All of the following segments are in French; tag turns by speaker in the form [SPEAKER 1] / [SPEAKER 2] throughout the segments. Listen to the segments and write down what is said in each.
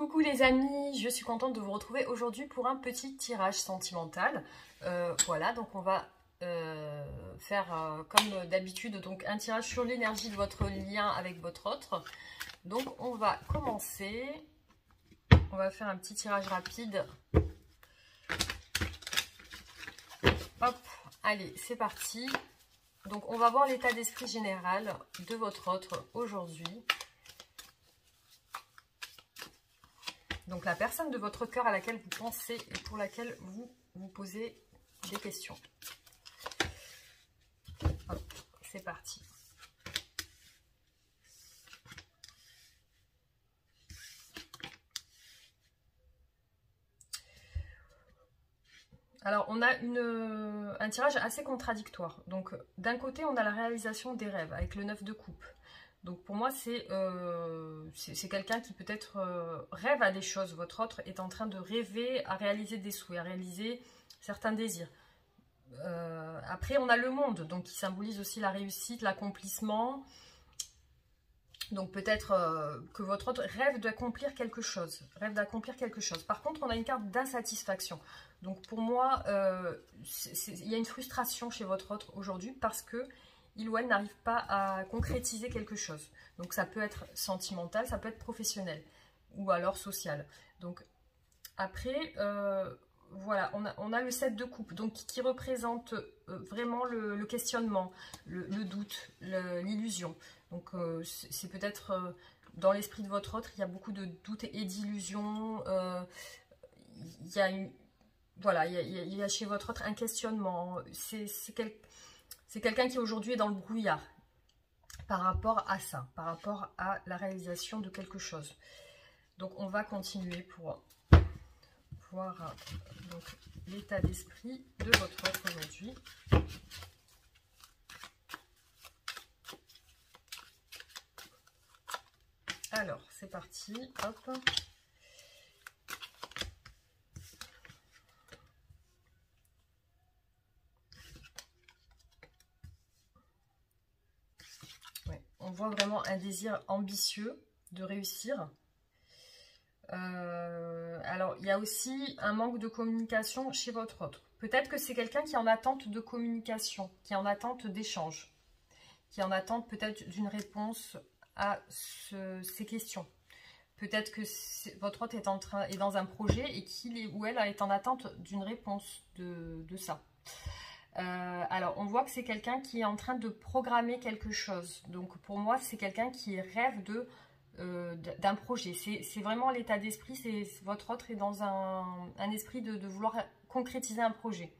[SPEAKER 1] Coucou les amis, je suis contente de vous retrouver aujourd'hui pour un petit tirage sentimental. Voilà, donc on va faire comme d'habitude donc un tirage sur l'énergie de votre lien avec votre autre. Donc on va commencer, on va faire un petit tirage rapide. Hop, allez, c'est parti. Donc on va voir l'état d'esprit général de votre autre aujourd'hui. Donc la personne de votre cœur à laquelle vous pensez et pour laquelle vous vous posez des questions. Hop, c'est parti. Alors on a un tirage assez contradictoire. Donc d'un côté on a la réalisation des rêves avec le 9 de coupe. Donc pour moi, c'est quelqu'un qui peut-être rêve à des choses. Votre autre est en train de rêver à réaliser des souhaits, à réaliser certains désirs. Après, on a le monde, donc qui symbolise aussi la réussite, l'accomplissement. Donc peut-être que votre autre rêve d'accomplir quelque chose. Par contre, on a une carte d'insatisfaction. Donc pour moi, il y a une frustration chez votre autre aujourd'hui parce que il ou elle n'arrive pas à concrétiser quelque chose. Donc ça peut être sentimental, ça peut être professionnel ou alors social. Donc après, voilà, on a le 7 de coupe, donc qui représente vraiment le questionnement, le doute, l'illusion. Donc c'est peut-être dans l'esprit de votre autre, il y a beaucoup de doutes et d'illusions. Il y a voilà, il y a chez votre autre un questionnement. C'est quelqu'un qui aujourd'hui est dans le brouillard par rapport à ça, par rapport à la réalisation de quelque chose. Donc on va continuer pour voir l'état d'esprit de votre autre aujourd'hui. Alors c'est parti, hop. On voit vraiment un désir ambitieux de réussir. Alors, il y a aussi un manque de communication chez votre autre. Peut-être que c'est quelqu'un qui est en attente de communication, qui est en attente d'échange, qui est en attente peut-être d'une réponse à ces questions. Peut-être que votre autre est dans un projet et qu'il ou elle est en attente d'une réponse de ça. Alors, on voit que c'est quelqu'un qui est en train de programmer quelque chose. Donc, pour moi, c'est quelqu'un qui rêve d'un projet. C'est vraiment l'état d'esprit. Votre autre est dans un esprit de vouloir concrétiser un projet.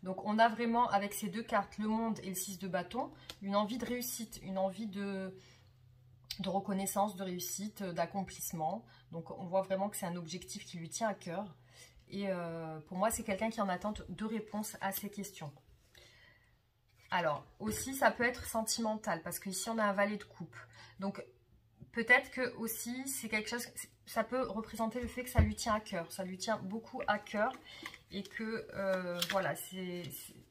[SPEAKER 1] Donc, on a vraiment, avec ces deux cartes, le monde et le 6 de bâton, une envie de réussite, une envie de reconnaissance, de réussite, d'accomplissement. Donc, on voit vraiment que c'est un objectif qui lui tient à cœur. Et pour moi, c'est quelqu'un qui est en attente de réponses à ces questions. Alors, aussi, ça peut être sentimental, parce qu'ici, on a un valet de coupe. Donc, peut-être que aussi, c'est quelque chose, ça peut représenter le fait que ça lui tient à cœur. Ça lui tient beaucoup à cœur. Et que, voilà,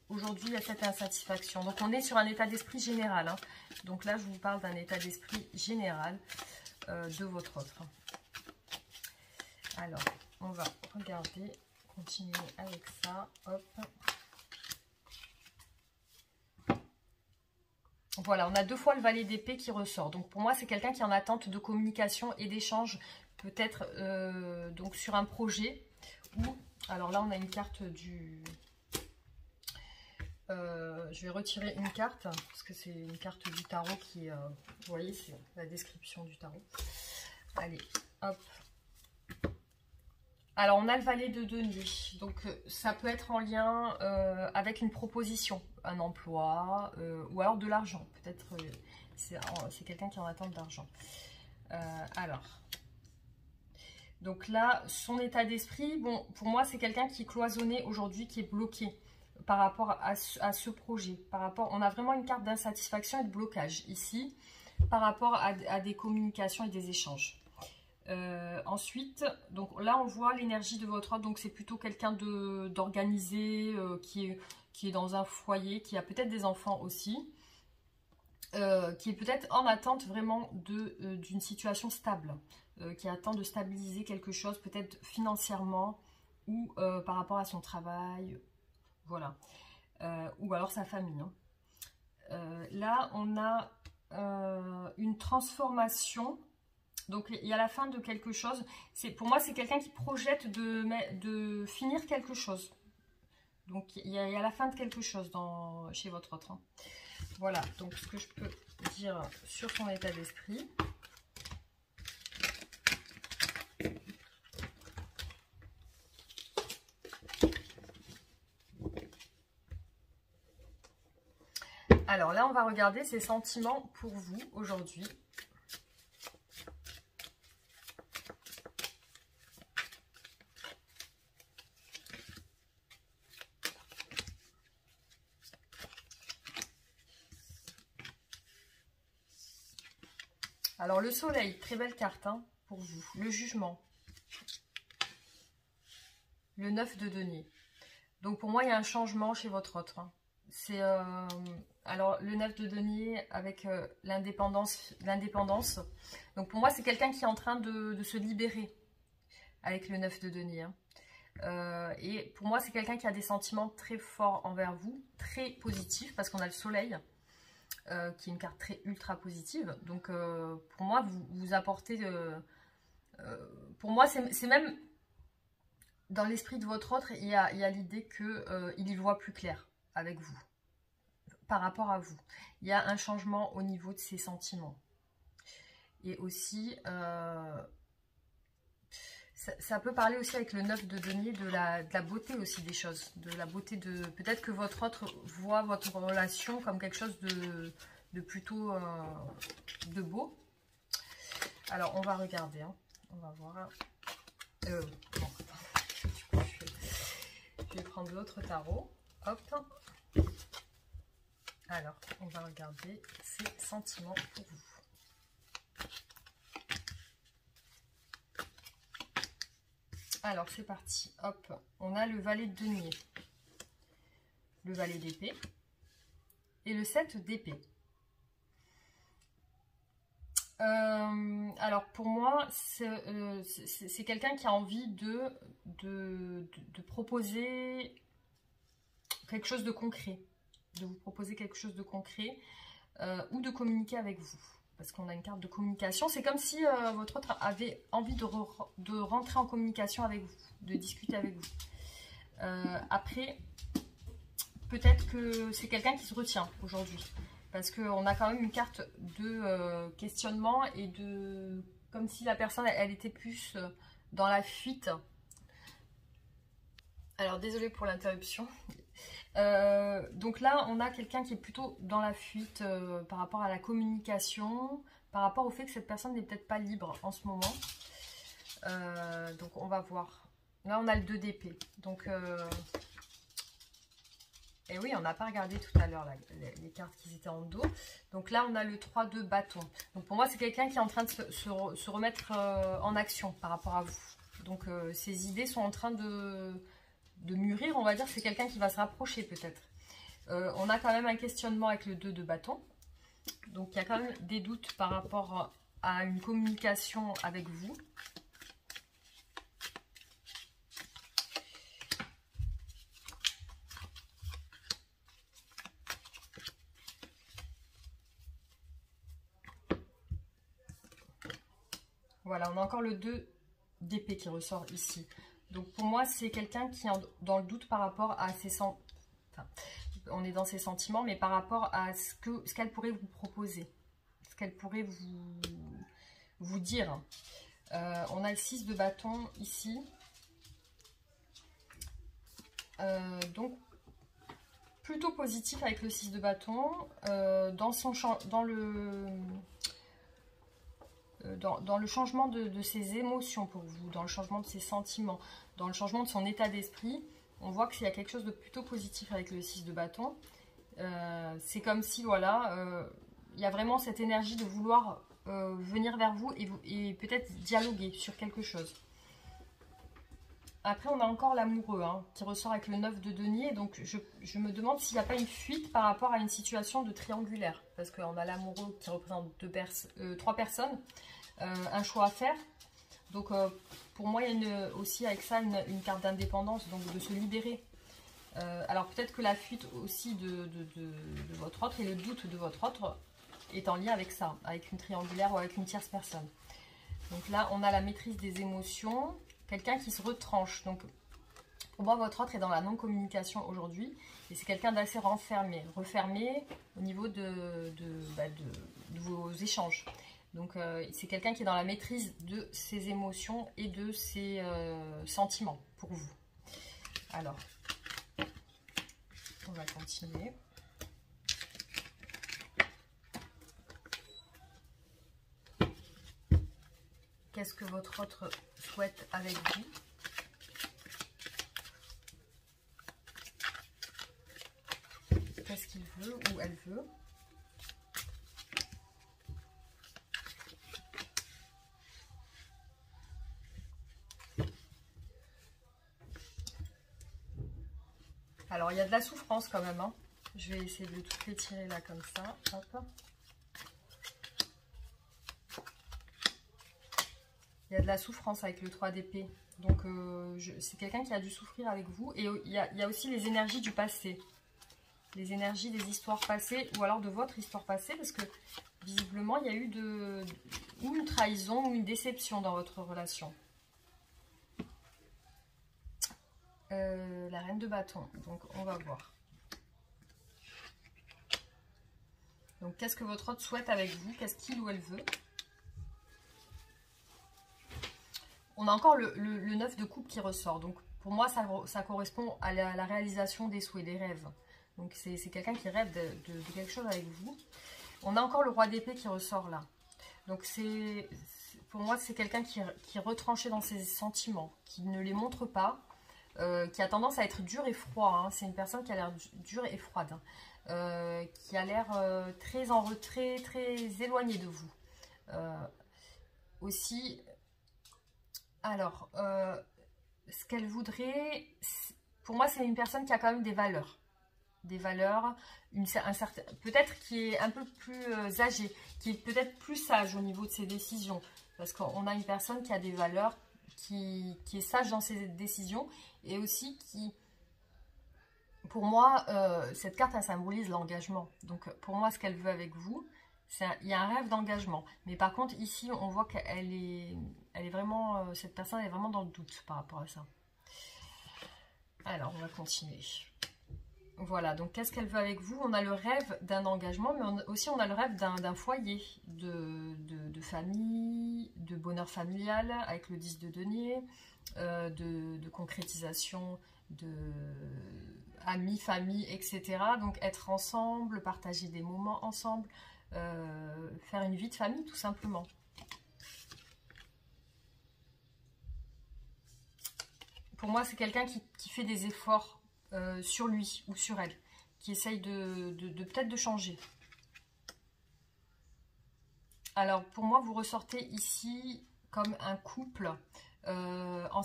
[SPEAKER 1] aujourd'hui, il y a cette insatisfaction. Donc, on est sur un état d'esprit général. Hein. Donc là, je vous parle d'un état d'esprit général de votre autre. Alors, on va regarder, continuer avec ça, hop. Voilà, on a deux fois le valet d'épée qui ressort. Donc pour moi, c'est quelqu'un qui est en attente de communication et d'échange, peut-être donc sur un projet. Ou, alors là, on a une carte du... je vais retirer une carte, parce que c'est une carte du tarot qui... vous voyez, c'est la description du tarot. Allez, hop. Alors, on a le valet de denier, donc ça peut être en lien avec une proposition, un emploi ou alors de l'argent. Peut-être c'est quelqu'un qui est en attente d'argent. Alors, donc là, son état d'esprit, bon, pour moi, c'est quelqu'un qui est cloisonné aujourd'hui, qui est bloqué par rapport à ce projet. On a vraiment une carte d'insatisfaction et de blocage ici, par rapport à des communications et des échanges. Ensuite, donc là on voit l'énergie de votre autre, donc c'est plutôt quelqu'un d'organisé, qui est dans un foyer, qui a peut-être des enfants aussi, qui est peut-être en attente vraiment d'une situation stable. qui attend de stabiliser quelque chose, peut-être financièrement ou par rapport à son travail, voilà. Ou alors sa famille. Hein. Là, on a une transformation. Donc, il y a la fin de quelque chose. Pour moi, c'est quelqu'un qui projette de finir quelque chose. Donc, il y a la fin de quelque chose chez votre autre. Hein. Voilà, donc ce que je peux dire sur son état d'esprit. Alors là, on va regarder ses sentiments pour vous aujourd'hui. Alors le soleil, très belle carte hein, pour vous. Le jugement. Le 9 de denier. Donc pour moi, il y a un changement chez votre autre. Hein. C'est alors le 9 de denier avec l'indépendance. Donc pour moi, c'est quelqu'un qui est en train de se libérer avec le 9 de denier. Hein. Et pour moi, c'est quelqu'un qui a des sentiments très forts envers vous, très positifs, parce qu'on a le soleil, qui est une carte très ultra positive. Donc pour moi, vous apportez... pour moi, c'est même... Dans l'esprit de votre autre, il y a l'idée qu'il y voit plus clair avec vous, par rapport à vous. Il y a un changement au niveau de ses sentiments. Et aussi, ça peut parler aussi avec le 9 de denier de la beauté aussi des choses. De la beauté de... Peut-être que votre autre voit votre relation comme quelque chose de plutôt de beau. Alors, on va regarder. Hein. On va voir. Bon. Je vais prendre l'autre tarot. Hop. Alors, on va regarder ses sentiments pour vous. Alors, c'est parti. Hop. On a le valet de denier. Le valet d'épée. Et le 7 d'épée. Alors pour moi, c'est quelqu'un qui a envie de proposer quelque chose de concret, de vous proposer quelque chose de concret ou de communiquer avec vous, parce qu'on a une carte de communication. C'est comme si votre autre avait envie de rentrer en communication avec vous, de discuter avec vous. Après, peut-être que c'est quelqu'un qui se retient aujourd'hui. Parce qu'on a quand même une carte de questionnement et de... Comme si la personne, elle était plus dans la fuite. Alors, désolée pour l'interruption. Donc là, on a quelqu'un qui est plutôt dans la fuite par rapport à la communication, par rapport au fait que cette personne n'est peut-être pas libre en ce moment. Donc, on va voir. Là, on a le 2 d'épée. Donc... Et oui, on n'a pas regardé tout à l'heure les cartes qui étaient en dos. Donc là, on a le 3 de bâton. Donc pour moi, c'est quelqu'un qui est en train de se remettre en action par rapport à vous. Donc ses idées sont en train de mûrir, on va dire. C'est quelqu'un qui va se rapprocher peut-être. On a quand même un questionnement avec le 2 de bâton. Donc il y a quand même des doutes par rapport à une communication avec vous. Voilà, on a encore le 2 d'épée qui ressort ici. Donc pour moi, c'est quelqu'un qui est dans le doute par rapport à ses sentiments. Enfin, on est dans ses sentiments, mais par rapport à ce qu'elle pourrait vous proposer. Ce qu'elle pourrait vous dire. On a le 6 de bâton ici. Donc, plutôt positif avec le 6 de bâton. Dans le changement de ses émotions pour vous, dans le changement de ses sentiments, dans le changement de son état d'esprit, on voit qu'il y a quelque chose de plutôt positif avec le 6 de bâton. C'est comme si, voilà, il y a vraiment cette énergie de vouloir venir vers vous et peut-être dialoguer sur quelque chose. Après, on a encore l'amoureux hein, qui ressort avec le 9 de denier. Donc, je me demande s'il n'y a pas une fuite par rapport à une situation de triangulaire. Parce qu'on a l'amoureux qui représente 3 personnes. Un choix à faire. Donc pour moi, il y a aussi avec ça une carte d'indépendance, donc de se libérer. Alors peut-être que la fuite aussi de votre autre et le doute de votre autre est en lien avec ça, avec une triangulaire ou avec une tierce personne. Donc là, on a la maîtrise des émotions, quelqu'un qui se retranche. Donc pour moi, votre autre est dans la non-communication aujourd'hui et c'est quelqu'un d'assez refermé au niveau de vos échanges. Donc c'est quelqu'un qui est dans la maîtrise de ses émotions et de ses sentiments pour vous. Alors, on va continuer. Qu'est-ce que votre autre souhaite avec vous? Qu'est-ce qu'il veut ou elle veut? Alors, il y a de la souffrance quand même. Hein. Je vais essayer de toutes les tirer là comme ça. Hop. Il y a de la souffrance avec le 3 d'épée. Donc, c'est quelqu'un qui a dû souffrir avec vous. Et il y a aussi les énergies du passé. Les énergies des histoires passées ou alors de votre histoire passée. Parce que, visiblement, il y a eu ou une trahison ou une déception dans votre relation. La reine de bâton. Donc, on va voir. Donc, qu'est-ce que votre autre souhaite avec vous? Qu'est-ce qu'il ou elle veut? On a encore le 9 de coupe qui ressort. Donc, pour moi, ça correspond à la réalisation des souhaits, des rêves. Donc, c'est quelqu'un qui rêve de quelque chose avec vous. On a encore le roi d'épée qui ressort là. Donc, pour moi, c'est quelqu'un qui est retranché dans ses sentiments, qui ne les montre pas, qui a tendance à être dur et froid. Hein. C'est une personne qui a l'air dure et froide. Hein. Qui a l'air très en retrait, très éloigné de vous. Aussi... Alors, ce qu'elle voudrait, pour moi, c'est une personne qui a quand même des valeurs. Des valeurs, peut-être qui est un peu plus âgée, qui est peut-être plus sage au niveau de ses décisions. Parce qu'on a une personne qui a des valeurs, qui est sage dans ses décisions. Et aussi qui, pour moi, cette carte, elle symbolise l'engagement. Donc, pour moi, ce qu'elle veut avec vous, il y a un rêve d'engagement. Mais par contre, ici, on voit qu'elle est vraiment, cette personne est vraiment dans le doute par rapport à ça. Alors, on va continuer. Voilà, donc qu'est-ce qu'elle veut avec vous? On a le rêve d'un engagement, mais aussi on a le rêve d'un foyer, de famille, de bonheur familial, avec le 10 de denier, de concrétisation, de amis, famille, etc. Donc être ensemble, partager des moments ensemble, faire une vie de famille tout simplement. Pour moi, c'est quelqu'un qui fait des efforts sur lui ou sur elle, qui essaye de peut-être de changer. Alors, pour moi, vous ressortez ici comme un couple en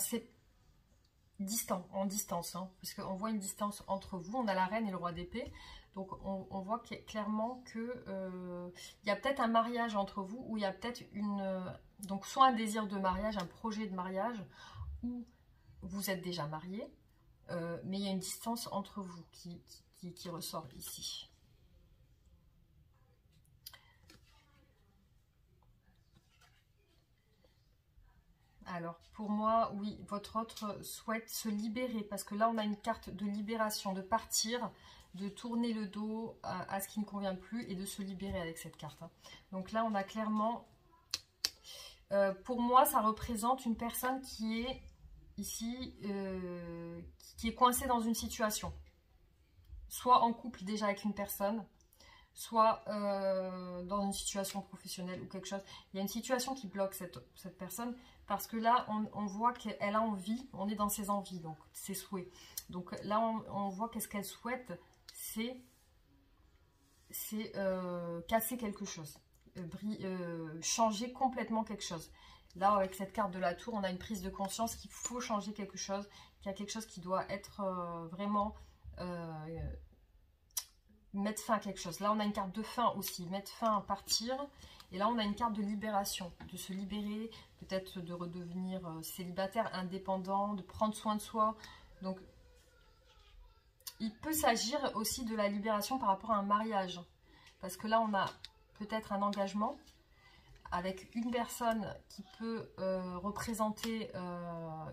[SPEAKER 1] distance, hein, parce qu'on voit une distance entre vous. On a la reine et le roi d'épée. Donc, on voit clairement que il y a peut-être un mariage entre vous, ou il y a peut-être donc soit un désir de mariage, un projet de mariage, ou vous êtes déjà marié, mais il y a une distance entre vous qui ressort ici. Alors, pour moi, oui, votre autre souhaite se libérer, parce que là, on a une carte de libération, de partir, de tourner le dos à ce qui ne convient plus et de se libérer avec cette carte. Hein. Donc là, on a clairement... pour moi, ça représente une personne qui est ici, qui est coincée dans une situation. Soit en couple déjà avec une personne, soit dans une situation professionnelle ou quelque chose. Il y a une situation qui bloque cette personne, parce que là, on voit qu'elle a envie, on est dans ses envies, donc ses souhaits. Donc là, on voit qu'est-ce qu'elle souhaite, c'est casser quelque chose, changer complètement quelque chose. Là, avec cette carte de la tour, on a une prise de conscience qu'il faut changer quelque chose, qu'il y a quelque chose qui doit être vraiment... mettre fin à quelque chose. Là, on a une carte de fin aussi, mettre fin, partir. Et là, on a une carte de libération, de se libérer, peut-être de redevenir célibataire, indépendant, de prendre soin de soi. Donc, il peut s'agir aussi de la libération par rapport à un mariage. Parce que là, on a peut-être un engagement avec une personne qui peut représenter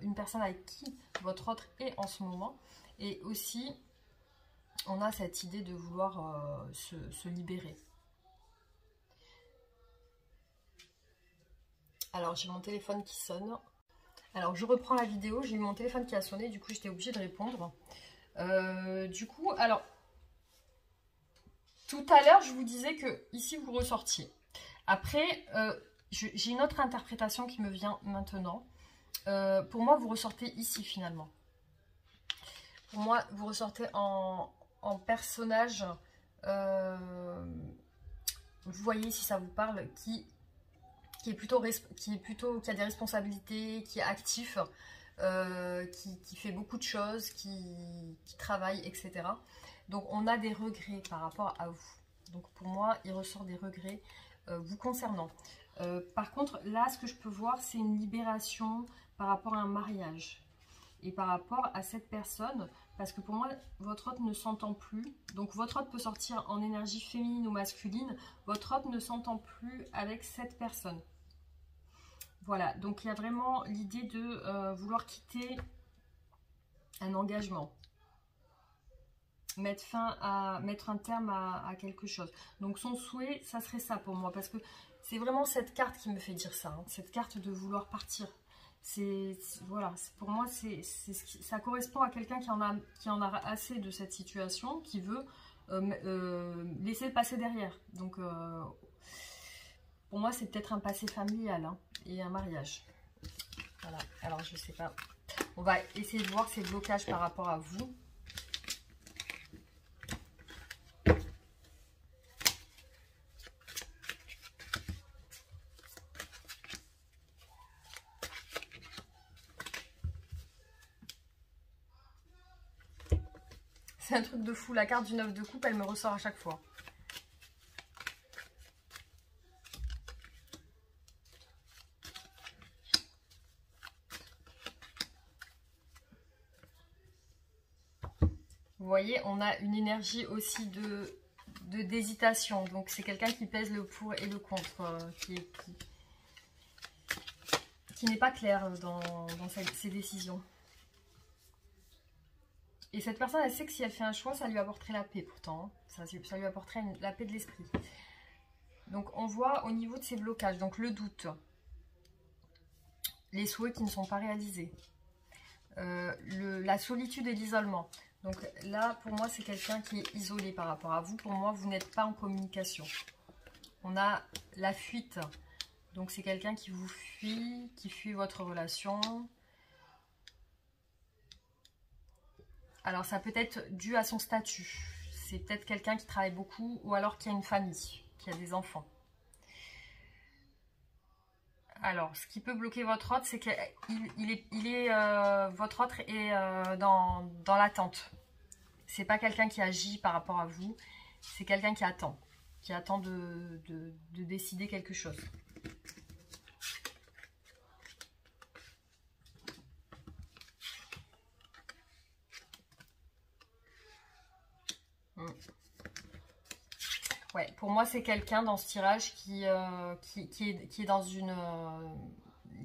[SPEAKER 1] une personne avec qui votre autre est en ce moment. Et aussi, on a cette idée de vouloir se libérer. Alors, j'ai mon téléphone qui sonne. Alors, je reprends la vidéo. J'ai eu mon téléphone qui a sonné. Du coup, j'étais obligée de répondre. Du coup, alors, tout à l'heure, je vous disais que ici, vous ressortiez. Après, j'ai une autre interprétation qui me vient maintenant. Pour moi, vous ressortez ici, finalement. Pour moi, vous ressortez en personnage, vous voyez si ça vous parle, qui a des responsabilités, qui est actif, qui fait beaucoup de choses, qui travaille, etc. Donc on a des regrets par rapport à vous. Donc pour moi, il ressort des regrets vous concernant. Par contre, là, ce que je peux voir, c'est une libération par rapport à un mariage. Et par rapport à cette personne, parce que pour moi, votre hôte ne s'entend plus. Donc votre hôte peut sortir en énergie féminine ou masculine. Votre hôte ne s'entend plus avec cette personne. Voilà, donc il y a vraiment l'idée de vouloir quitter un engagement. Mettre un terme à quelque chose. Donc son souhait, ça serait ça pour moi. Parce que c'est vraiment cette carte qui me fait dire ça. Hein, cette carte de vouloir partir. Voilà, pour moi, ça correspond à quelqu'un qui en a assez de cette situation, qui veut laisser passer derrière. Donc, pour moi, c'est peut-être un passé familial hein, et un mariage. Voilà, alors je sais pas. On va essayer de voir ces blocages par rapport à vous. C'est un truc de fou, la carte du 9 de coupe, elle me ressort à chaque fois. Vous voyez, on a une énergie aussi d'hésitation. Donc c'est quelqu'un qui pèse le pour et le contre, qui n'est pas clair dans ses décisions. Et cette personne, elle sait que si elle fait un choix, ça lui apporterait la paix pourtant. Hein. Ça lui apporterait la paix de l'esprit. Donc on voit au niveau de ces blocages, donc le doute, les souhaits qui ne sont pas réalisés, la solitude et l'isolement. Donc là, pour moi, c'est quelqu'un qui est isolé par rapport à vous. Pour moi, vous n'êtes pas en communication. On a la fuite. Donc c'est quelqu'un qui vous fuit, qui fuit votre relation. Alors ça peut être dû à son statut. C'est peut-être quelqu'un qui travaille beaucoup ou alors qui a une famille, qui a des enfants. Alors, ce qui peut bloquer votre autre, c'est que votre autre est dans l'attente. C'est pas quelqu'un qui agit par rapport à vous, c'est quelqu'un qui attend de décider quelque chose. Ouais, pour moi, c'est quelqu'un dans ce tirage qui est dans une...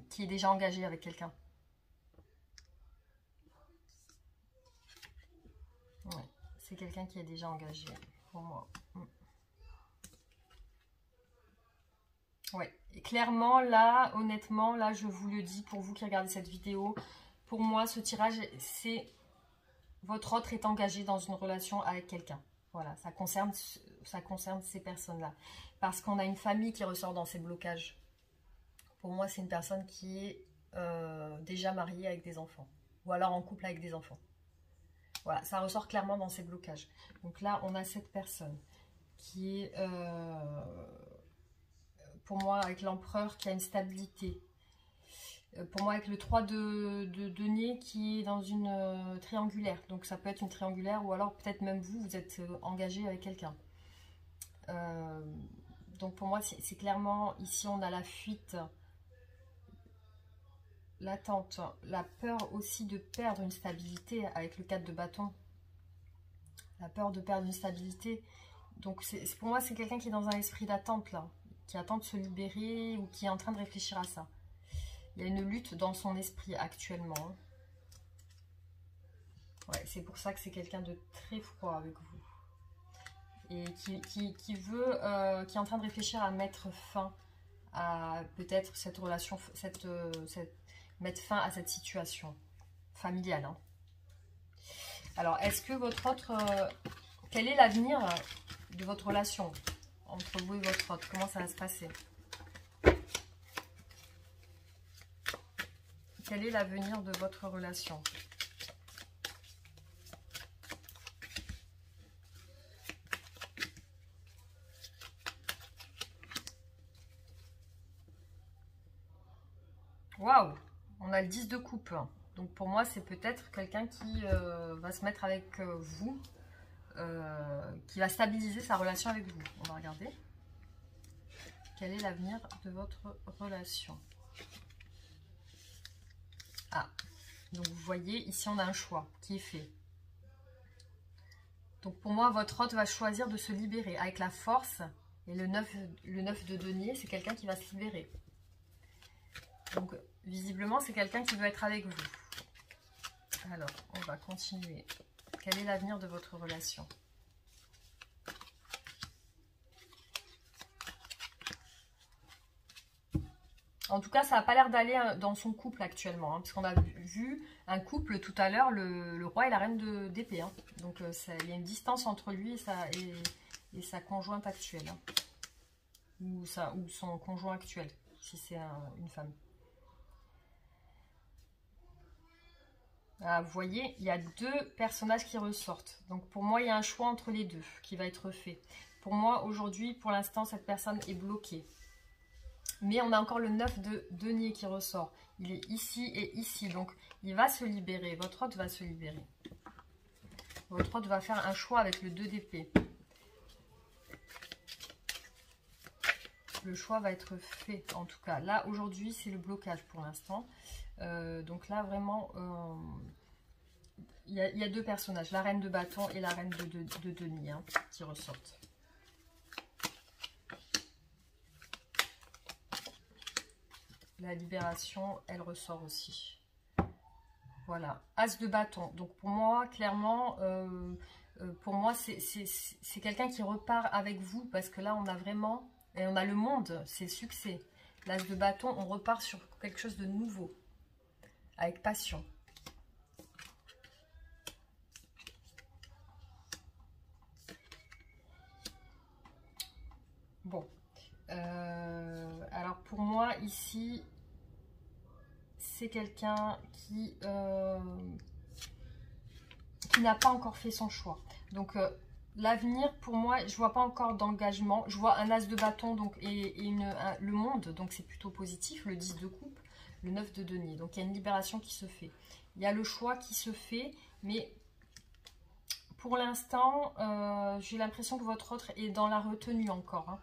[SPEAKER 1] qui est déjà engagé avec quelqu'un. Ouais, c'est quelqu'un qui est déjà engagé, pour moi. Ouais, et clairement, là, honnêtement, là, je vous le dis, pour vous qui regardez cette vidéo, pour moi, ce tirage, c'est... Votre autre est engagé dans une relation avec quelqu'un. Voilà, ça concerne ces personnes-là. Parce qu'on a une famille qui ressort dans ces blocages. Pour moi, c'est une personne qui est déjà mariée avec des enfants. Ou alors en couple avec des enfants. Voilà, ça ressort clairement dans ces blocages. Donc là, on a cette personne qui est, pour moi, avec l'empereur, qui a une stabilité. Pour moi, avec le 3 de denier qui est dans une triangulaire. Donc ça peut être une triangulaire ou alors peut-être même vous êtes engagé avec quelqu'un. Donc pour moi, c'est clairement, ici on a la fuite, l'attente, la peur aussi de perdre une stabilité avec le 4 de bâton. La peur de perdre une stabilité. Donc pour moi, c'est quelqu'un qui est dans un esprit d'attente là, qui attend de se libérer ou qui est en train de réfléchir à ça. Il y a une lutte dans son esprit actuellement. Ouais, c'est pour ça que c'est quelqu'un de très froid avec vous. Et qui veut, qui est en train de réfléchir à mettre fin à peut-être cette relation, mettre fin à cette situation familiale. Hein. Alors, est-ce que votre autre, quel est l'avenir de votre relation entre vous et votre autre? Comment ça va se passer? Quel est l'avenir de votre relation? Waouh! On a le 10 de coupe. Donc pour moi, c'est peut-être quelqu'un qui va se mettre avec vous, qui va stabiliser sa relation avec vous. On va regarder. Quel est l'avenir de votre relation? Ah, donc vous voyez, ici on a un choix qui est fait. Donc pour moi, votre autre va choisir de se libérer avec la force. Et le 9 de denier, c'est quelqu'un qui va se libérer. Donc visiblement, c'est quelqu'un qui veut être avec vous. Alors, on va continuer. Quel est l'avenir de votre relation? En tout cas, ça n'a pas l'air d'aller dans son couple actuellement. Hein, parce qu'on a vu un couple tout à l'heure, le roi et la reine d'épée. Hein. Donc, il y a une distance entre lui et sa conjointe actuelle. Hein. Ou son conjoint actuel, si c'est une femme. Ah, vous voyez, il y a deux personnages qui ressortent. Donc, pour moi, il y a un choix entre les deux qui va être fait. Pour moi, aujourd'hui, pour l'instant, cette personne est bloquée. Mais on a encore le 9 de denier qui ressort. Il est ici et ici. Donc, il va se libérer. Votre autre va se libérer. Votre autre va faire un choix avec le 2 d'épée. Le choix va être fait, en tout cas. Là, aujourd'hui, c'est le blocage pour l'instant. Donc là, vraiment, il y a deux personnages. La reine de bâton et la reine de denier hein, qui ressortent. La libération, elle ressort aussi. Voilà. As de bâton. Donc pour moi, clairement, c'est quelqu'un qui repart avec vous. Parce que là, on a vraiment... Et on a le monde, c'est le succès. L'as de bâton, on repart sur quelque chose de nouveau. Avec passion. Bon. Alors pour moi ici, c'est quelqu'un qui n'a pas encore fait son choix. Donc l'avenir pour moi, je vois pas encore d'engagement. Je vois un as de bâton donc, et le monde, donc c'est plutôt positif. Le 10 de coupe, le 9 de denier. Donc il y a une libération qui se fait. Il y a le choix qui se fait, mais pour l'instant, j'ai l'impression que votre autre est dans la retenue encore. Hein.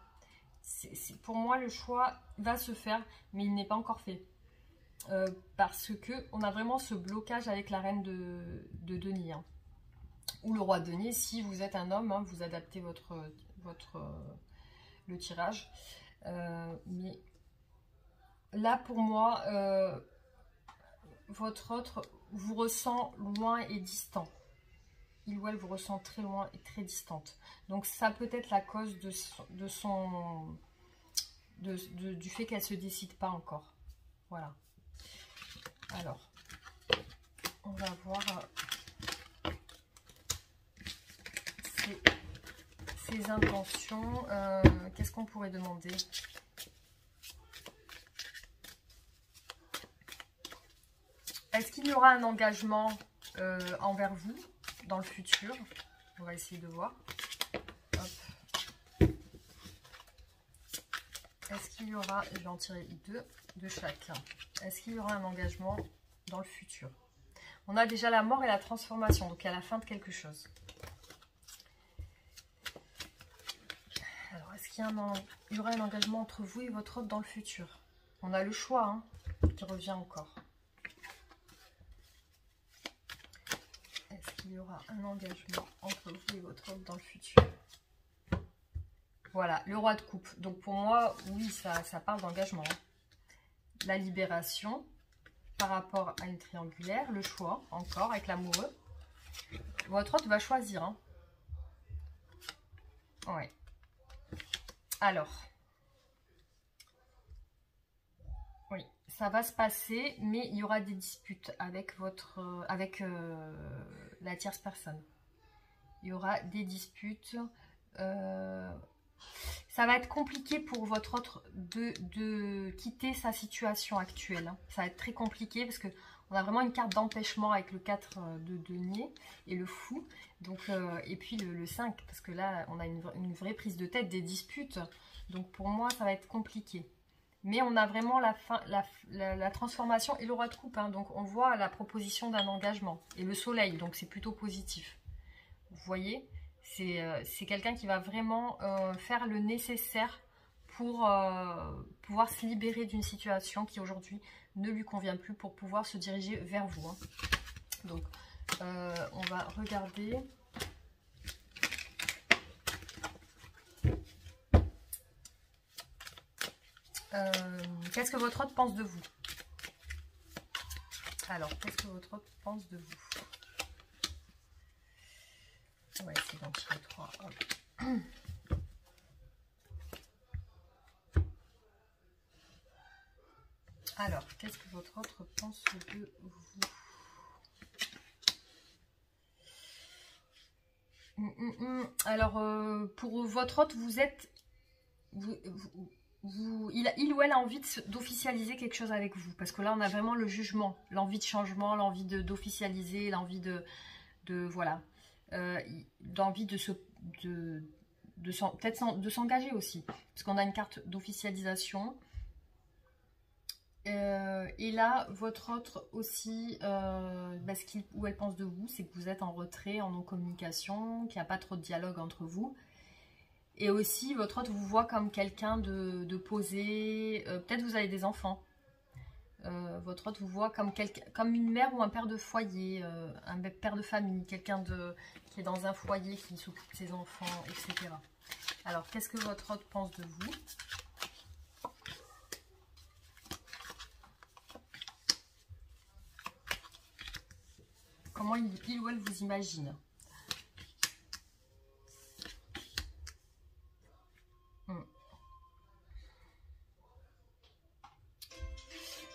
[SPEAKER 1] Pour moi, le choix va se faire, mais il n'est pas encore fait. Parce que on a vraiment ce blocage avec la reine de denier. Hein. Ou le roi de denier, si vous êtes un homme, hein, vous adaptez le tirage. Mais là, pour moi, votre autre vous ressent loin et distant. Il ou elle vous ressent très loin et très distante. Donc ça peut être la cause du fait qu'elle ne se décide pas encore. Voilà. Alors, on va voir ses intentions. Qu'est-ce qu'on pourrait demander? Est-ce qu'il y aura un engagement envers vous dans le futur? On va essayer de voir. Est-ce qu'il y aura, je vais en tirer deux de chacun. Est-ce qu'il y aura un engagement dans le futur? On a déjà la mort et la transformation, donc à la fin de quelque chose. Alors, est-ce qu'il y aura un engagement entre vous et votre autre dans le futur? On a le choix hein, qui revient encore. Est-ce qu'il y aura un engagement entre vous et votre autre dans le futur? Voilà, le roi de coupe. Donc pour moi, oui, ça parle d'engagement. La libération par rapport à une triangulaire, le choix, encore, avec l'amoureux. Votre autre va choisir. Hein. Ouais. Alors. Oui, ça va se passer, mais il y aura des disputes avec la tierce personne. Il y aura des disputes. Ça va être compliqué pour votre autre de quitter sa situation actuelle. Hein. Ça va être très compliqué parce que on a vraiment une carte d'empêchement avec le 4 de denier et le fou. Donc, et puis le 5, parce que là, on a une vraie prise de tête, des disputes. Donc pour moi, ça va être compliqué. Mais on a vraiment la transformation et le roi de coupe. Hein. Donc on voit la proposition d'un engagement. Et le soleil, donc c'est plutôt positif. Vous voyez, c'est quelqu'un qui va vraiment faire le nécessaire pour pouvoir se libérer d'une situation qui aujourd'hui ne lui convient plus pour pouvoir se diriger vers vous. Hein. Donc on va regarder. Qu'est-ce que votre autre pense de vous? Alors, qu'est-ce que votre autre pense de vous? On va essayer d'en tirer 3. Alors, qu'est-ce que votre autre pense de vous? Alors, pour votre autre, vous êtes... il ou elle a envie d'officialiser quelque chose avec vous. Parce que là, on a vraiment le jugement, l'envie de changement, l'envie d'officialiser, l'envie de voilà. L'envie peut-être de s'engager aussi. Parce qu'on a une carte d'officialisation. Et là, votre autre aussi, ce qu'il ou elle pense de vous, c'est que vous êtes en retrait, en non-communication, qu'il n'y a pas trop de dialogue entre vous. Et aussi, votre autre vous voit comme quelqu'un de posé. Peut-être vous avez des enfants. Votre autre vous voit comme une mère ou un père de foyer, un père de famille, quelqu'un qui est dans un foyer, qui s'occupe de ses enfants, etc. Alors, qu'est-ce que votre autre pense de vous? Comment il ou elle vous imagine?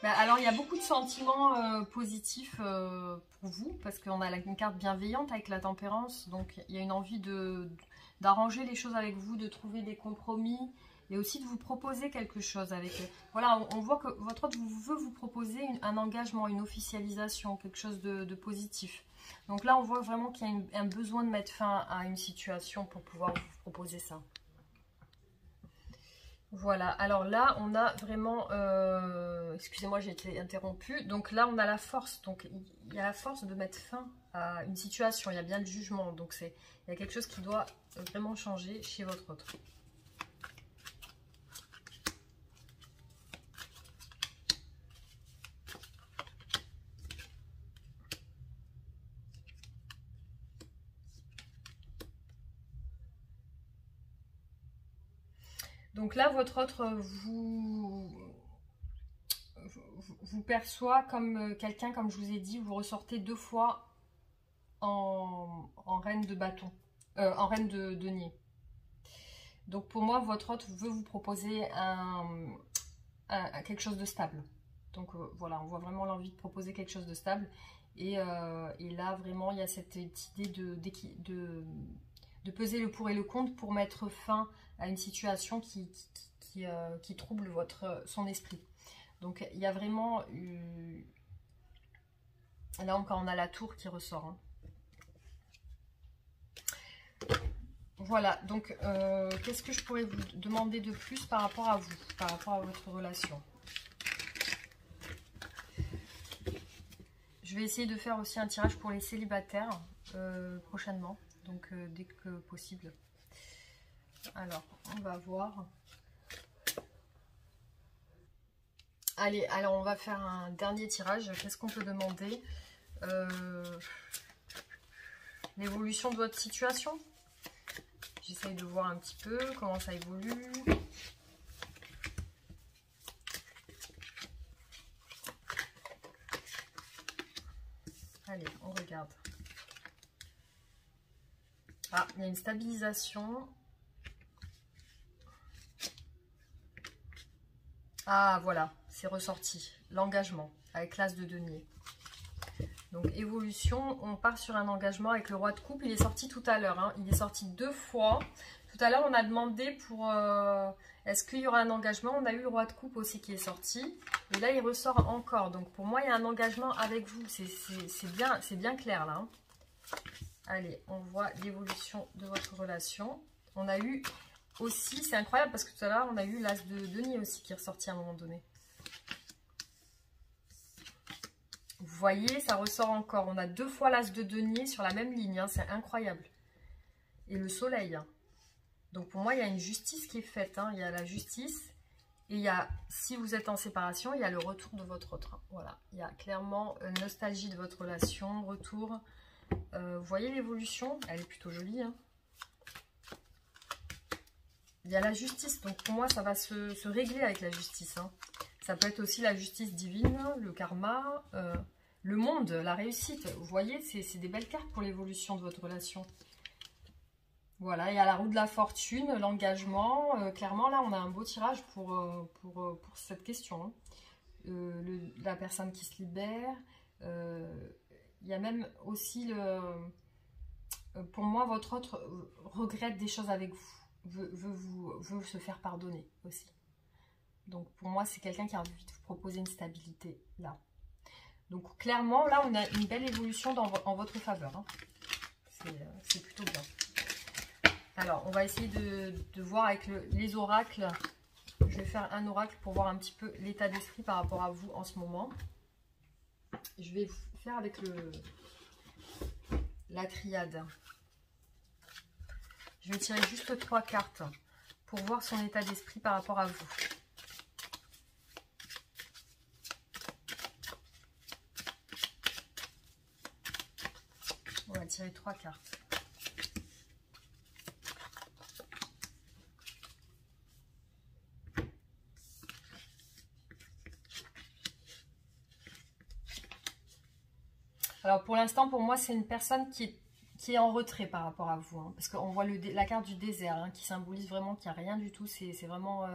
[SPEAKER 1] Alors, il y a beaucoup de sentiments positifs pour vous, parce qu'on a une carte bienveillante avec la tempérance. Donc, il y a une envie d'arranger les choses avec vous, de trouver des compromis, et aussi de vous proposer quelque chose avec eux. Voilà, on voit que votre autre veut vous proposer un engagement, une officialisation, quelque chose de positif. Donc là, on voit vraiment qu'il y a un besoin de mettre fin à une situation pour pouvoir vous proposer ça. Voilà, alors là, on a vraiment... excusez-moi, j'ai été interrompue. Donc là, on a la force. Donc, il y a la force de mettre fin à une situation. Il y a bien le jugement. Donc, il y a quelque chose qui doit vraiment changer chez votre autre. Donc là, votre autre vous perçoit comme quelqu'un, comme je vous ai dit, vous ressortez 2 fois en reine de bâton, en reine de denier. Donc pour moi, votre autre veut vous proposer quelque chose de stable. Donc voilà, on voit vraiment l'envie de proposer quelque chose de stable. Et là, vraiment, il y a cette idée de peser le pour et le contre pour mettre fin à une situation qui trouble son esprit. Donc il y a vraiment... Là encore, on a la tour qui ressort. Hein. Voilà, donc qu'est-ce que je pourrais vous demander de plus par rapport à vous, par rapport à votre relation? Je vais essayer de faire aussi un tirage pour les célibataires prochainement, donc dès que possible. Alors, on va voir. Allez, alors on va faire un dernier tirage. Qu'est-ce qu'on peut demander? L'évolution de votre situation. J'essaye de voir un petit peu comment ça évolue. Allez, on regarde. Ah, il y a une stabilisation. Ah, voilà, c'est ressorti. L'engagement avec l'as de denier. Donc, évolution, on part sur un engagement avec le roi de coupe. Il est sorti tout à l'heure. Hein. Il est sorti 2 fois. Tout à l'heure, on a demandé pour... est-ce qu'il y aura un engagement? On a eu le roi de coupe aussi qui est sorti. Et là, il ressort encore. Donc, pour moi, il y a un engagement avec vous. C'est bien clair, là. Hein. Allez, on voit l'évolution de votre relation. On a eu aussi... C'est incroyable parce que tout à l'heure, on a eu l'as de denier aussi qui est ressorti à un moment donné. Vous voyez, ça ressort encore. On a 2 fois l'as de denier sur la même ligne. Hein, c'est incroyable. Et le soleil. Hein. Donc pour moi, il y a une justice qui est faite. Hein. Il y a la justice. Et il y a, si vous êtes en séparation, il y a le retour de votre autre. Hein. Voilà. Il y a clairement une nostalgie de votre relation. Retour. Vous voyez l'évolution? Elle est plutôt jolie. Hein. Il y a la justice. Donc pour moi, ça va se régler avec la justice. Hein. Ça peut être aussi la justice divine, le karma, le monde, la réussite. Vous voyez, c'est des belles cartes pour l'évolution de votre relation. Voilà, il y a la roue de la fortune, l'engagement. Clairement, là, on a un beau tirage pour cette question. Hein. La personne qui se libère. Il y a même aussi, pour moi, votre autre regrette des choses avec vous. Veut se faire pardonner aussi. Donc pour moi, c'est quelqu'un qui a envie de vous proposer une stabilité là. Donc clairement, là, on a une belle évolution en votre faveur. Hein. C'est plutôt bien. Alors, on va essayer de voir avec les oracles. Je vais faire un oracle pour voir un petit peu l'état d'esprit par rapport à vous en ce moment. Je vais faire avec la triade. Je vais tirer juste 3 cartes pour voir son état d'esprit par rapport à vous. On va tirer 3 cartes. Alors pour l'instant, pour moi, c'est une personne qui est en retrait par rapport à vous. Hein, parce qu'on voit la carte du désert hein, qui symbolise vraiment qu'il n'y a rien du tout. C'est vraiment...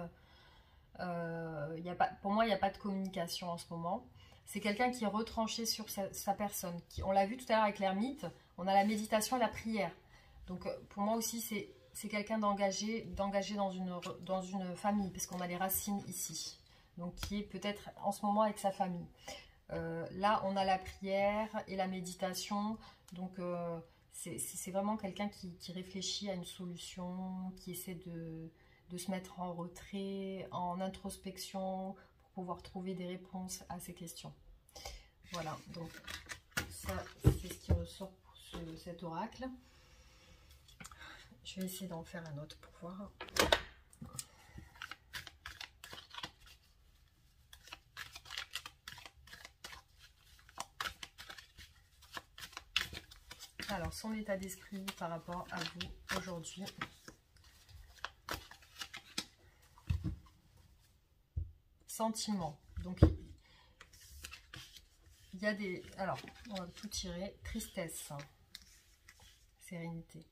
[SPEAKER 1] pour moi, il n'y a pas de communication en ce moment. C'est quelqu'un qui est retranché sur sa personne. On l'a vu tout à l'heure avec l'ermite. On a la méditation et la prière. Donc pour moi aussi, c'est quelqu'un d'engagé dans une famille. Parce qu'on a les racines ici. Donc qui est peut-être en ce moment avec sa famille. Là, on a la prière et la méditation. Donc c'est vraiment quelqu'un qui réfléchit à une solution, qui essaie de se mettre en retrait, en introspection, pour pouvoir trouver des réponses à ces questions. Voilà, donc ça, c'est ce qui ressort pour cet oracle. Je vais essayer d'en faire un autre pour voir. Alors, son état d'esprit par rapport à vous aujourd'hui. Sentiments. Donc, il y a des... Alors, on va tout tirer. Tristesse. Sérénité.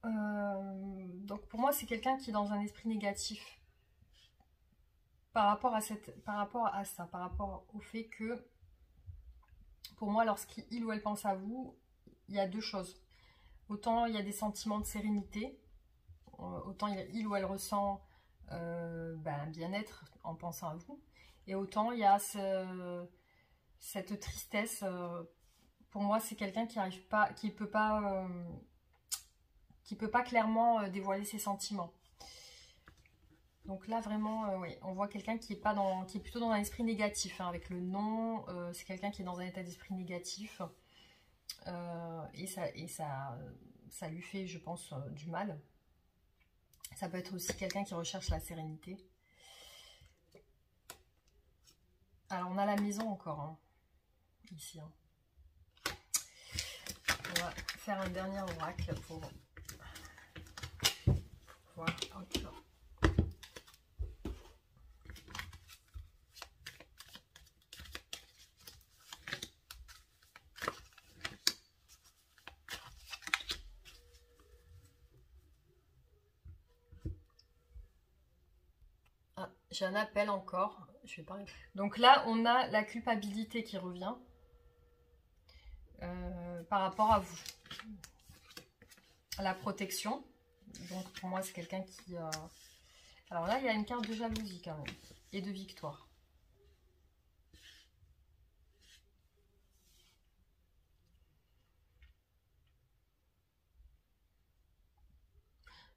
[SPEAKER 1] Donc, pour moi, c'est quelqu'un qui est dans un esprit négatif. Par rapport à ça, par rapport au fait que, pour moi, lorsqu'il ou elle pense à vous, il y a 2 choses. Autant il y a des sentiments de sérénité, autant il ou elle ressent un bien-être en pensant à vous, et autant il y a cette tristesse. Pour moi, c'est quelqu'un qui peut pas clairement dévoiler ses sentiments. Donc là, vraiment, oui, on voit quelqu'un qui est plutôt dans un esprit négatif. Hein, avec le non, c'est quelqu'un qui est dans un état d'esprit négatif. Et ça ça lui fait, je pense, du mal. Ça peut être aussi quelqu'un qui recherche la sérénité. Alors, on a la maison encore, hein, ici. Hein. On va faire un dernier oracle pour voir. Hop. Ah, j'ai un appel encore. Je vais parler. Donc là, on a la culpabilité qui revient par rapport à vous. La protection. Donc pour moi, c'est quelqu'un qui... Alors là, il y a une carte de jalousie quand même. Et de victoire.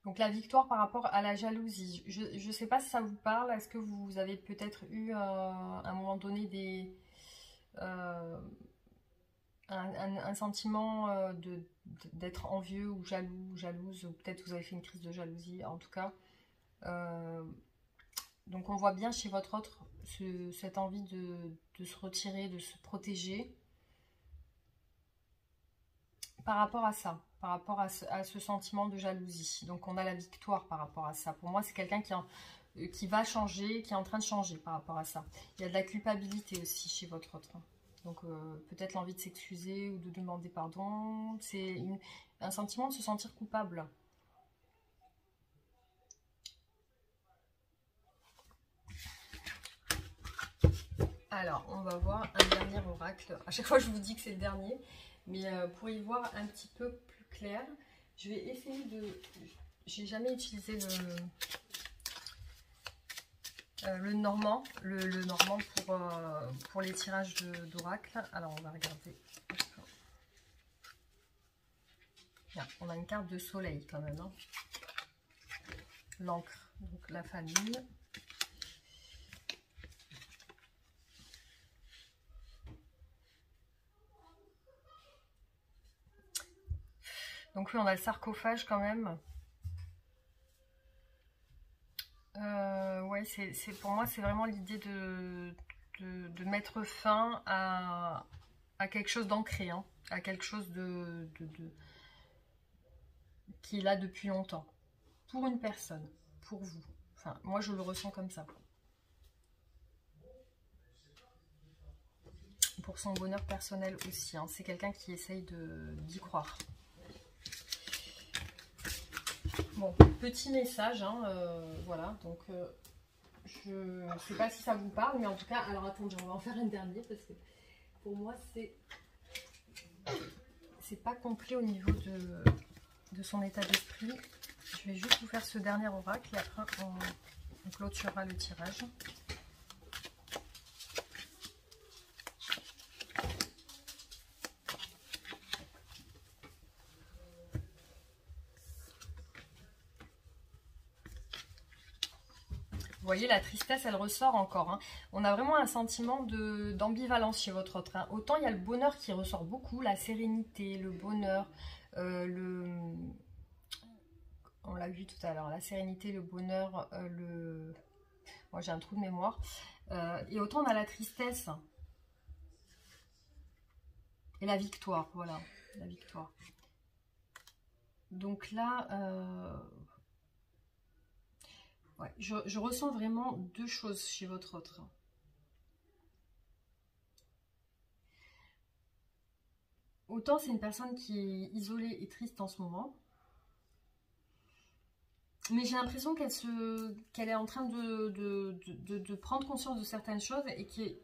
[SPEAKER 1] Donc la victoire par rapport à la jalousie. Je ne sais pas si ça vous parle. Est-ce que vous avez peut-être eu à un moment donné des... un sentiment d'être envieux ou jaloux, jalouse, ou peut-être vous avez fait une crise de jalousie, en tout cas. Donc on voit bien chez votre autre cette envie de se retirer, de se protéger par rapport à ça, par rapport à ce sentiment de jalousie. Donc on a la victoire par rapport à ça. Pour moi, c'est quelqu'un qui va changer, qui est en train de changer par rapport à ça. Il y a de la culpabilité aussi chez votre autre. Donc peut-être l'envie de s'excuser ou de demander pardon. C'est un sentiment de se sentir coupable. Alors, on va voir un dernier oracle. À chaque fois, je vous dis que c'est le dernier. Mais pour y voir un petit peu plus clair, je vais essayer de... J'ai jamais utilisé le normand. Le normand pour les tirages d'oracle. Alors, on va regarder. Bien, on a une carte de soleil quand même. Hein. L'encre, donc la famille. Donc oui, on a le sarcophage quand même. Ouais, pour moi, c'est vraiment l'idée de mettre fin à quelque chose d'ancré, hein, à quelque chose qui est là depuis longtemps. Pour une personne, pour vous. Enfin, moi, je le ressens comme ça. Pour son bonheur personnel aussi. Hein. C'est quelqu'un qui essaye d'y croire. Bon, petit message, hein, voilà, donc je ne sais pas si ça vous parle, mais en tout cas, alors attendez, on va en faire un dernier, parce que pour moi, c'est pas complet au niveau de son état d'esprit. Je vais juste vous faire ce dernier oracle, et après, on clôturera le tirage. Vous voyez, la tristesse, elle ressort encore. Hein. On a vraiment un sentiment d'ambivalence chez votre autre. Hein. Autant il y a le bonheur qui ressort beaucoup, la sérénité, le bonheur, on l'a vu tout à l'heure, la sérénité, le bonheur, moi j'ai un trou de mémoire. Et autant on a la tristesse et la victoire, voilà, la victoire. Donc là... ouais, je ressens vraiment deux choses chez votre autre. Autant c'est une personne qui est isolée et triste en ce moment. Mais j'ai l'impression qu'elle est en train de prendre conscience de certaines choses et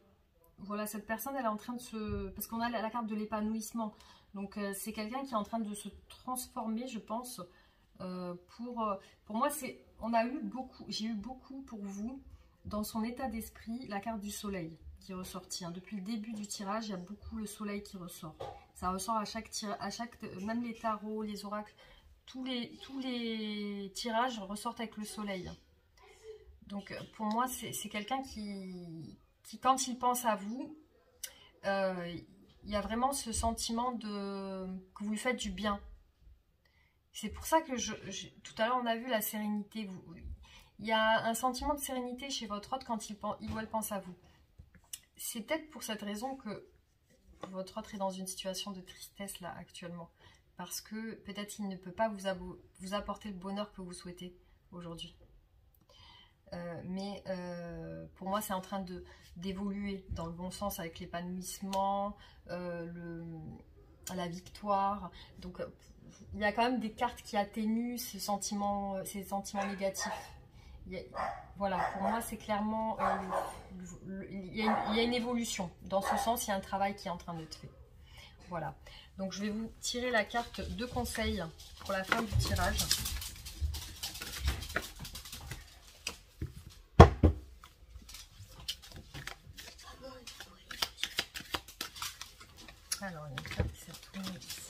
[SPEAKER 1] voilà, cette personne, elle est en train de se... Parce qu'on a la carte de l'épanouissement. Donc c'est quelqu'un qui est en train de se transformer, je pense. Pour moi, j'ai eu beaucoup pour vous dans son état d'esprit, la carte du soleil qui est ressortie. Hein. Depuis le début du tirage, il y a beaucoup le soleil qui ressort. Ça ressort à chaque tirage, même les tarots, les oracles, tous les tirages ressortent avec le soleil. Donc pour moi, c'est quelqu'un qui, quand il pense à vous, il y a vraiment ce sentiment que vous lui faites du bien. C'est pour ça que tout à l'heure, on a vu la sérénité. Il y a un sentiment de sérénité chez votre autre quand il ou elle pense à vous. C'est peut-être pour cette raison que votre autre est dans une situation de tristesse là actuellement. Parce que peut-être il ne peut pas vous apporter le bonheur que vous souhaitez aujourd'hui. Mais pour moi, c'est en train d'évoluer dans le bon sens avec l'épanouissement, la victoire. Donc, il y a quand même des cartes qui atténuent ces sentiments négatifs. Voilà, pour moi, c'est clairement... il y a une évolution. Dans ce sens, il y a un travail qui est en train d'être fait. Voilà. Donc, je vais vous tirer la carte de conseil pour la fin du tirage. Alors, il y a une carte qui s'est tournée ici.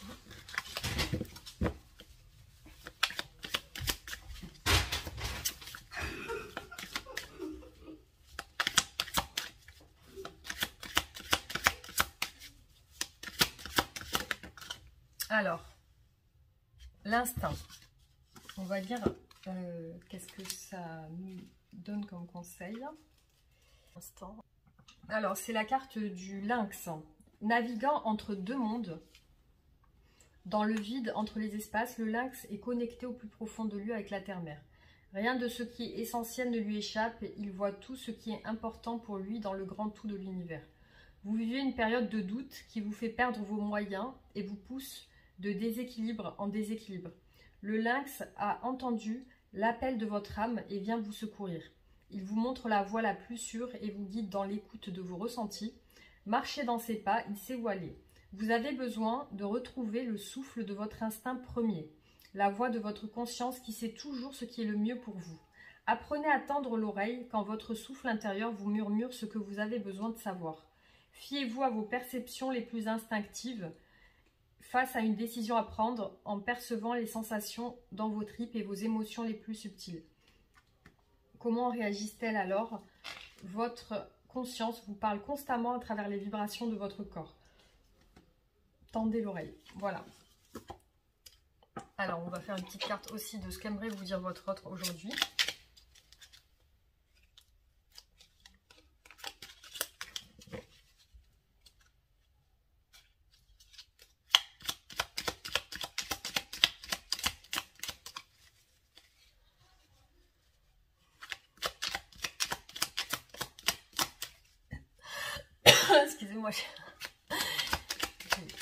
[SPEAKER 1] Alors, l'instinct. On va dire qu'est-ce que ça nous donne comme conseil. Instant. Alors, c'est la carte du lynx. Naviguant entre deux mondes, dans le vide entre les espaces, le lynx est connecté au plus profond de lui avec la terre-mère. Rien de ce qui est essentiel ne lui échappe, il voit tout ce qui est important pour lui dans le grand tout de l'univers. Vous vivez une période de doute qui vous fait perdre vos moyens et vous pousse de déséquilibre en déséquilibre. Le lynx a entendu l'appel de votre âme et vient vous secourir. Il vous montre la voie la plus sûre et vous guide dans l'écoute de vos ressentis. Marchez dans ses pas, il sait où aller. Vous avez besoin de retrouver le souffle de votre instinct premier, la voix de votre conscience qui sait toujours ce qui est le mieux pour vous. Apprenez à tendre l'oreille quand votre souffle intérieur vous murmure ce que vous avez besoin de savoir. Fiez-vous à vos perceptions les plus instinctives face à une décision à prendre en percevant les sensations dans vos tripes et vos émotions les plus subtiles. Comment réagissent-elles alors? Votre conscience vous parle constamment à travers les vibrations de votre corps. Tendez l'oreille. Voilà. Alors, on va faire une petite carte aussi de ce qu'aimerait vous dire votre autre aujourd'hui. Excusez-moi, j'ai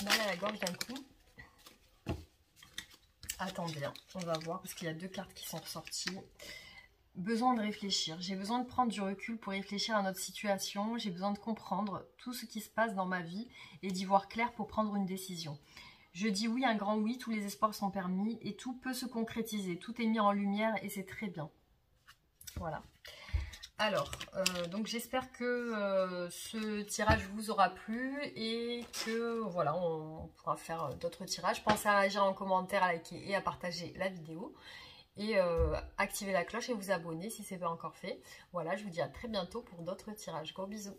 [SPEAKER 1] mal à la gorge d'un coup. Attendez, hein, on va voir parce qu'il y a deux cartes qui sont ressorties. Besoin de réfléchir. J'ai besoin de prendre du recul pour réfléchir à notre situation. J'ai besoin de comprendre tout ce qui se passe dans ma vie et d'y voir clair pour prendre une décision. Je dis oui, un grand oui, tous les espoirs sont permis et tout peut se concrétiser. Tout est mis en lumière et c'est très bien. Voilà. Alors, donc j'espère que ce tirage vous aura plu et que voilà, on pourra faire d'autres tirages. Pensez à réagir en commentaire, à liker et à partager la vidéo. Et activer la cloche et vous abonner si ce n'est pas encore fait. Voilà, je vous dis à très bientôt pour d'autres tirages. Gros bisous.